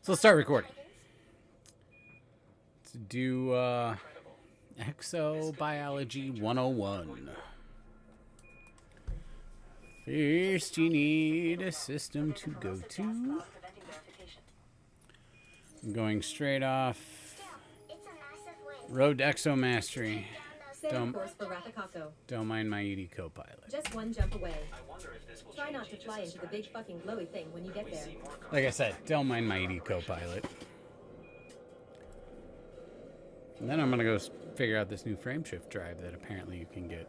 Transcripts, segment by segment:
So let's start recording. Let's do Exobiology 101. First, you need a system to go to. I'm going straight off. Road to Exo Mastery. Don't mind my ED co-pilot. Just one jump away. Try not to fly into the big fucking glowy thing when you get there. Like I said, don't mind my ED co-pilot. And then I'm gonna go figure out this new frameshift drive that apparently you can get.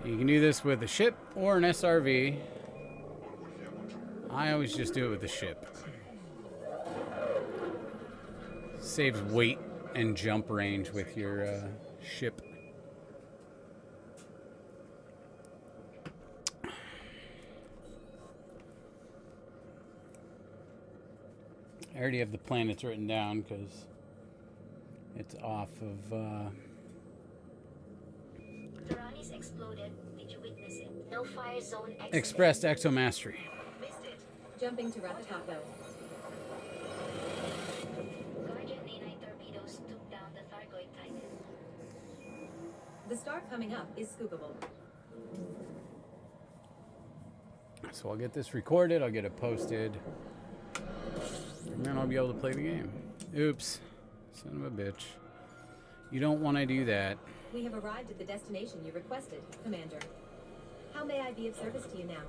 You can do this with a ship or an SRV. I always just do it with the ship. Saves weight and jump range with your ship. I already have the planets written down because it's off of. Exploded. Did you witness it? No fire zone. Expressed Exo Mastery. Missed it. Jumping to Ratataco. Guardian A9 torpedoes took down the Thargoid Titan. The star coming up is scoopable. So I'll get this recorded. I'll get it posted. And then I'll be able to play the game. Oops. Son of a bitch. You don't want to do that. We have arrived at the destination you requested, Commander. How may I be of service to you now?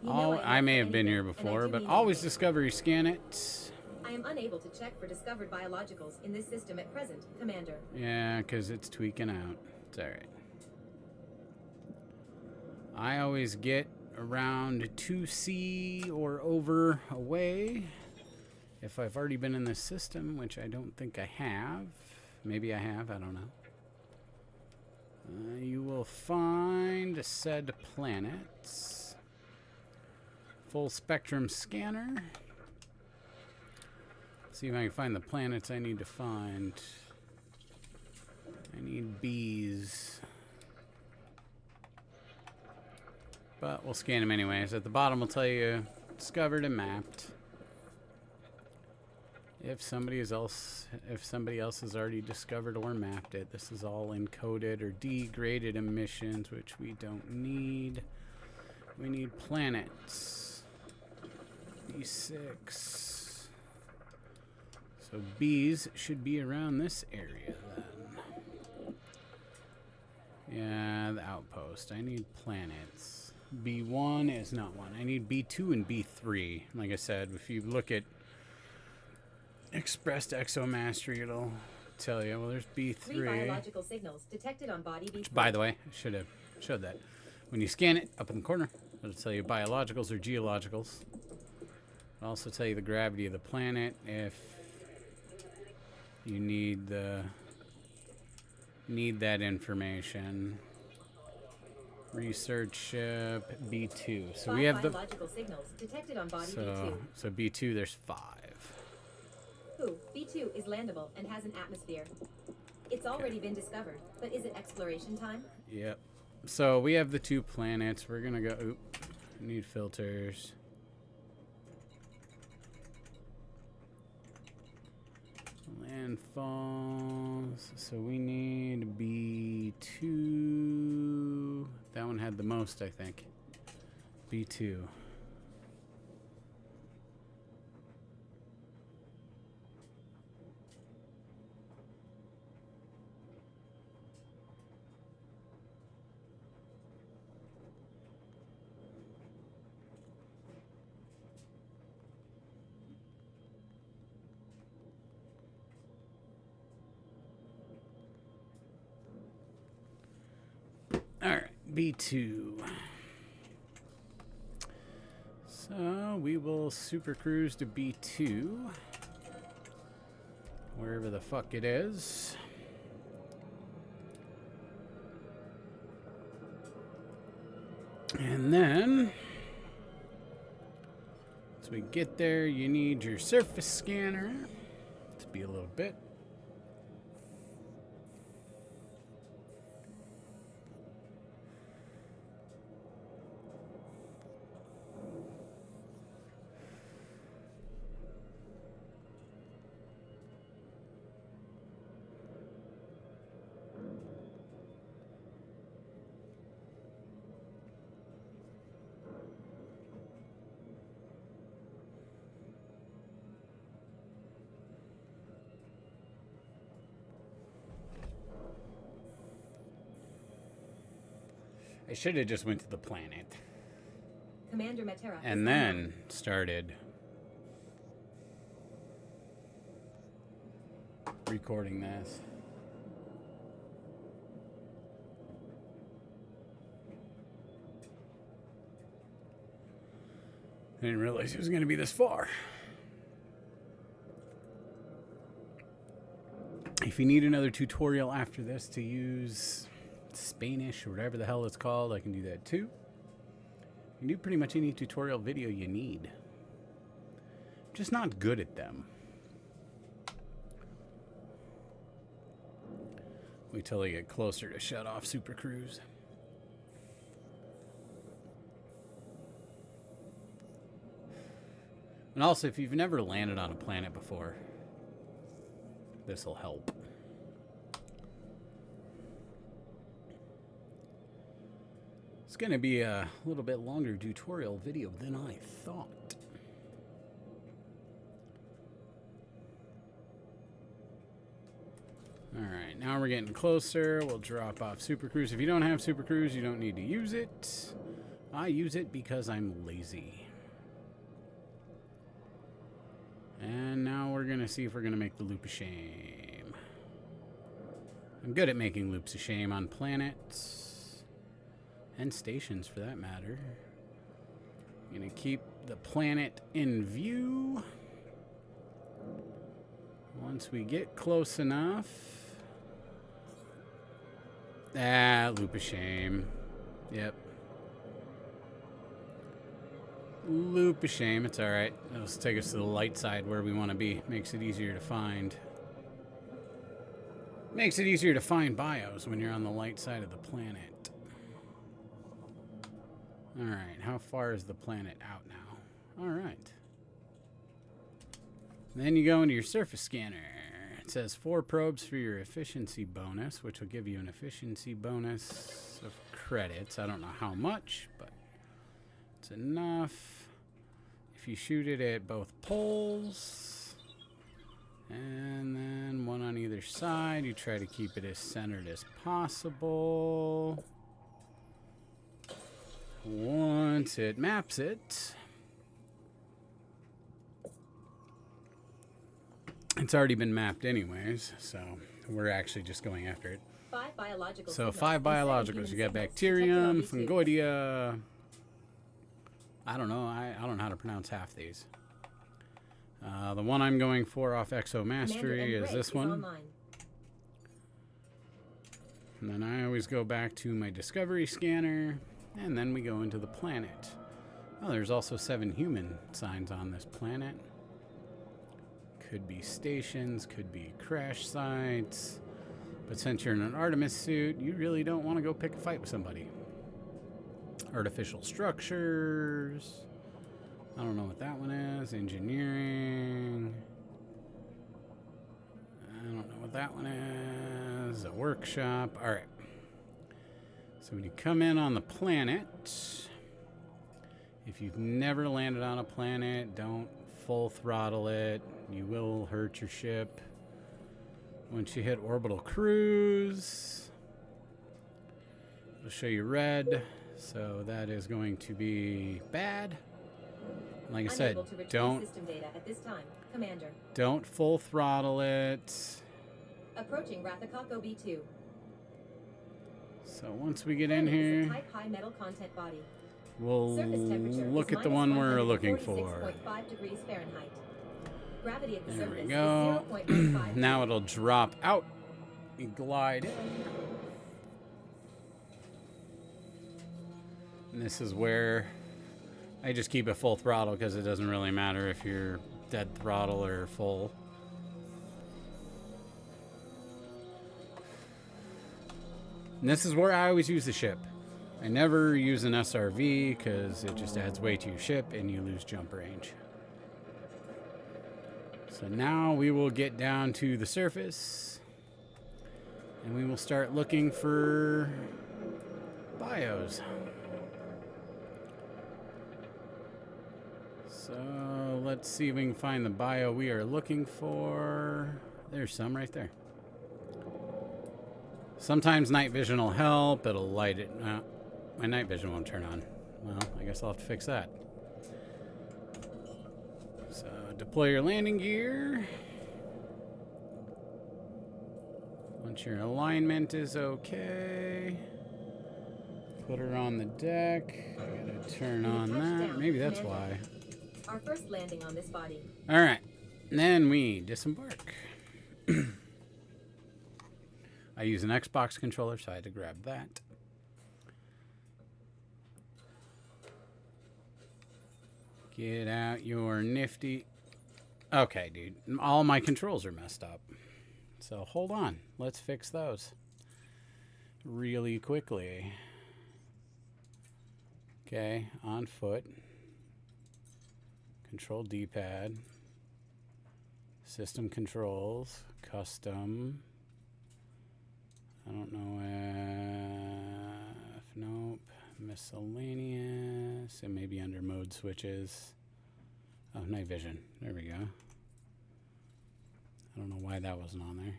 You know I may have been here before, but always Discovery scan it. I am unable to check for discovered biologicals in this system at present, Commander. Yeah, because it's tweaking out. It's alright. I always get around 2C or over away. If I've already been in this system, which I don't think I have. Maybe I have, I don't know. You will find said planets. Full spectrum scanner. See if I can find the planets I need to find. I need bees. But we'll scan them anyways. At the bottom will tell you discovered and mapped. If somebody else has already discovered or mapped it, this is all encoded or degraded emissions, which we don't need. We need planets. B6. So bees should be around this area then. Yeah, the outpost. I need planets. B1 is not one. I need B2 and B3. Like I said, if you look at Expressed Exo Mastery, it'll tell you. Well, there's B3. 3 biological signals detected on body B3. Which, by the way, I should have showed that. When you scan it up in the corner, it'll tell you biologicals or geologicals. It'll also tell you the gravity of the planet if you need that information. Research ship B2. So we have the biological signals detected on body B2. So B2, there's 5. B2 is landable and has an atmosphere. It's already been discovered, but is it exploration time? Yep. So we have the 2 planets. We're gonna go. Oop, need filters. Landfalls. So we need B2. That one had the most, I think. B2. Alright, B2. So we will super cruise to B2. Wherever the fuck it is. And then, as we get there, you need your surface scanner to be a little bit. I should have just went to the planet Commander Matera. and then started recording this. I didn't realize it was going to be this far. If you need another tutorial after this to use Spanish or whatever the hell it's called, I can do that too. You can do pretty much any tutorial video you need. I'm just not good at them. Wait till I get closer to shut off Super Cruise. And also, if you've never landed on a planet before, this will help. It's going to be a little bit longer tutorial video than I thought. Alright, now we're getting closer. We'll drop off Super Cruise. If you don't have Super Cruise, you don't need to use it. I use it because I'm lazy. And now we're going to see if we're going to make the loop of shame. I'm good at making loops of shame on planets. And stations, for that matter. I'm going to keep the planet in view. Once we get close enough. Loop of shame. Yep. Loop of shame. It's alright. It'll take us to the light side where we want to be. Makes it easier to find. Makes it easier to find bios when you're on the light side of the planet. Alright, how far is the planet out now? Alright. Then you go into your surface scanner. It says 4 probes for your efficiency bonus, which will give you an efficiency bonus of credits. I don't know how much, but it's enough. If you shoot it at both poles, and then one on either side, you try to keep it as centered as possible. Once it maps it, it's already been mapped anyways, so we're actually just going after it. 5 biological So signals. 5 biologicals. You got bacterium, fungoidia. I don't know. I don't know how to pronounce half these. The one I'm going for off Exo Mastery is this one. Online. And then I always go back to my discovery scanner, and then we go into the planet. Oh, there's also 7 human signs on this planet. Could be stations, could be crash sites. But since you're in an Artemis suit, you really don't want to go pick a fight with somebody. Artificial structures. I don't know what that one is. Engineering. I don't know what that one is. A workshop. All right. So when you come in on the planet, if you've never landed on a planet, don't full throttle it. You will hurt your ship. Once you hit orbital cruise, it'll show you red. So that is going to be bad. Like I said, Unable to retrieve don't system data at this time, Commander. don't full throttle it. Approaching Rathacocco B2. So once we get in Planet is a here, type high metal content body. we'll Surface temperature look is at the one we're looking for. -146.5 degrees Fahrenheit. Gravity at the There we surface go. is 0.15. Now it'll drop out and glide in. And this is where I just keep it full throttle because it doesn't really matter if you're dead throttle or full. And this is where I always use the ship. I never use an SRV because it just adds weight to your ship and you lose jump range. So now we will get down to the surface and we will start looking for bios. So let's see if we can find the bio we are looking for. There's some right there. Sometimes night vision will help. It'll light it. my night vision won't turn on. Well, I guess I'll have to fix that. So, deploy your landing gear. Once your alignment is okay, put her on the deck. I gotta turn on that. Maybe that's why. Our first landing on this body. All right, then we disembark. I use an Xbox controller, so I had to grab that. Get out your nifty... Okay, dude. All my controls are messed up. So hold on. Let's fix those really quickly. Okay, on foot. Control D-pad. System controls. Custom. I don't know if... Nope. Miscellaneous. It may be under mode switches. Oh, night vision. There we go. I don't know why that wasn't on there.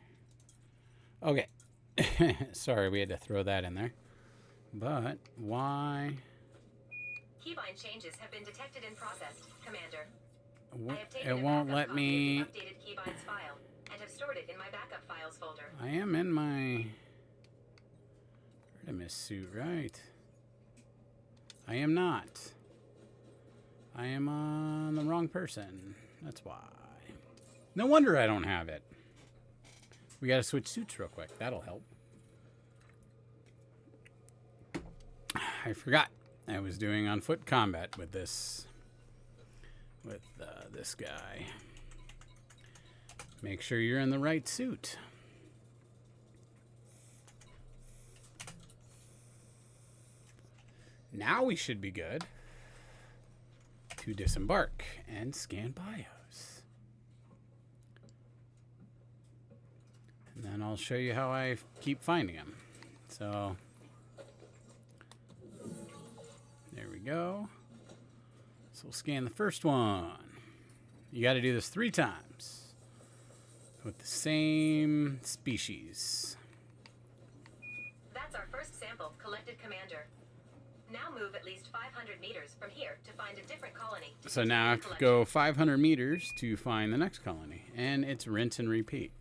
Okay. Sorry, we had to throw that in there. But why? Keybind changes have been detected and processed, Commander. It won't let me... Updated Keybind's file and have stored it in my backup files folder. I am in my Artemis suit, right? I am not. I am on the wrong person. That's why. No wonder I don't have it. We gotta switch suits real quick. That'll help. I forgot. I was doing on foot combat with this guy. Make sure you're in the right suit. Now we should be good to disembark and scan bios. And then I'll show you how I keep finding them. So there we go. So we'll scan the first one. You got to do this 3 times with the same species. That's our first sample collected, Commander. Now move at least 500 meters from here to find a different colony. So now I have to go 500 meters to find the next colony. And it's rinse and repeat.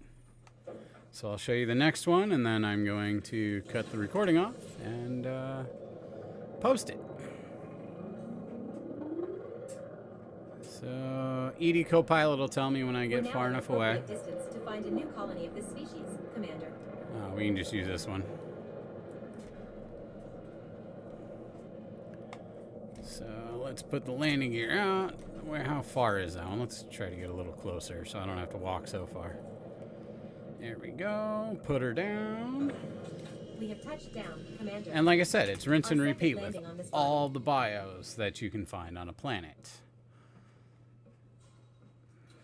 So I'll show you the next one, and then I'm going to cut the recording off and post it. So ED Copilot will tell me when I get far enough away. Distance to find a new colony of this species, Commander. We can just use this one. So let's put the landing gear out. How far is that one? Let's try to get a little closer so I don't have to walk so far. There we go. Put her down. We have touched down, Commander. And like I said, it's rinse and repeat with all the bios that you can find on a planet.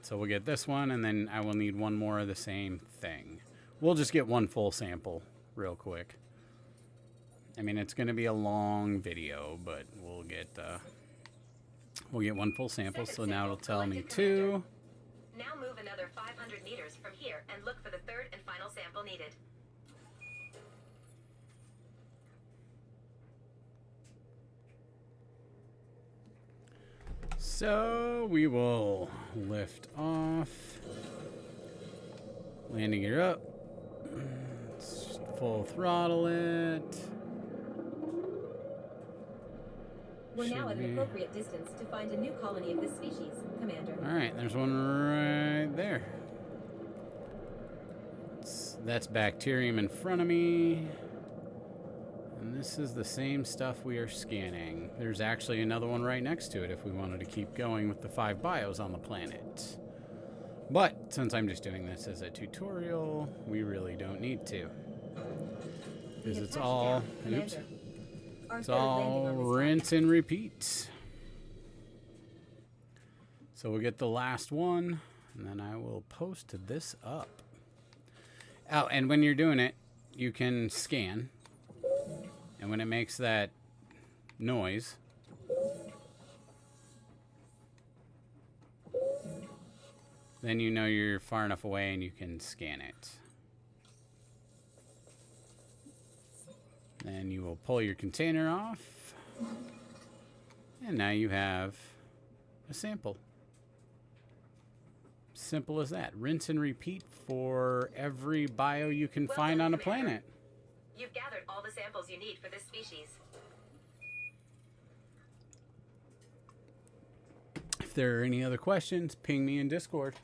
So we'll get this one, and then I will need one more of the same thing. We'll just get one full sample real quick. I mean, it's going to be a long video, but we'll get one full sample. So now it'll tell me 2. Now move another 500 meters from here and look for the third and final sample needed. So we will lift off. Landing gear up. Let's full throttle it. We're now at an appropriate distance to find a new colony of this species, Commander. All right, there's one right there. That's bacterium in front of me. And this is the same stuff we are scanning. There's actually another one right next to it if we wanted to keep going with the 5 bios on the planet. But since I'm just doing this as a tutorial, we really don't need to. Because it's all... Oops. It's all rinse and repeat. So we'll get the last one, and then I will post this up. Oh, and when you're doing it, you can scan. And when it makes that noise, then you know you're far enough away and you can scan it. Then you will pull your container off. And now you have a sample. Simple as that. Rinse and repeat for every bio you can Well find done, on a Commander. planet. You've gathered all the samples you need for this species. If there are any other questions, ping me in Discord.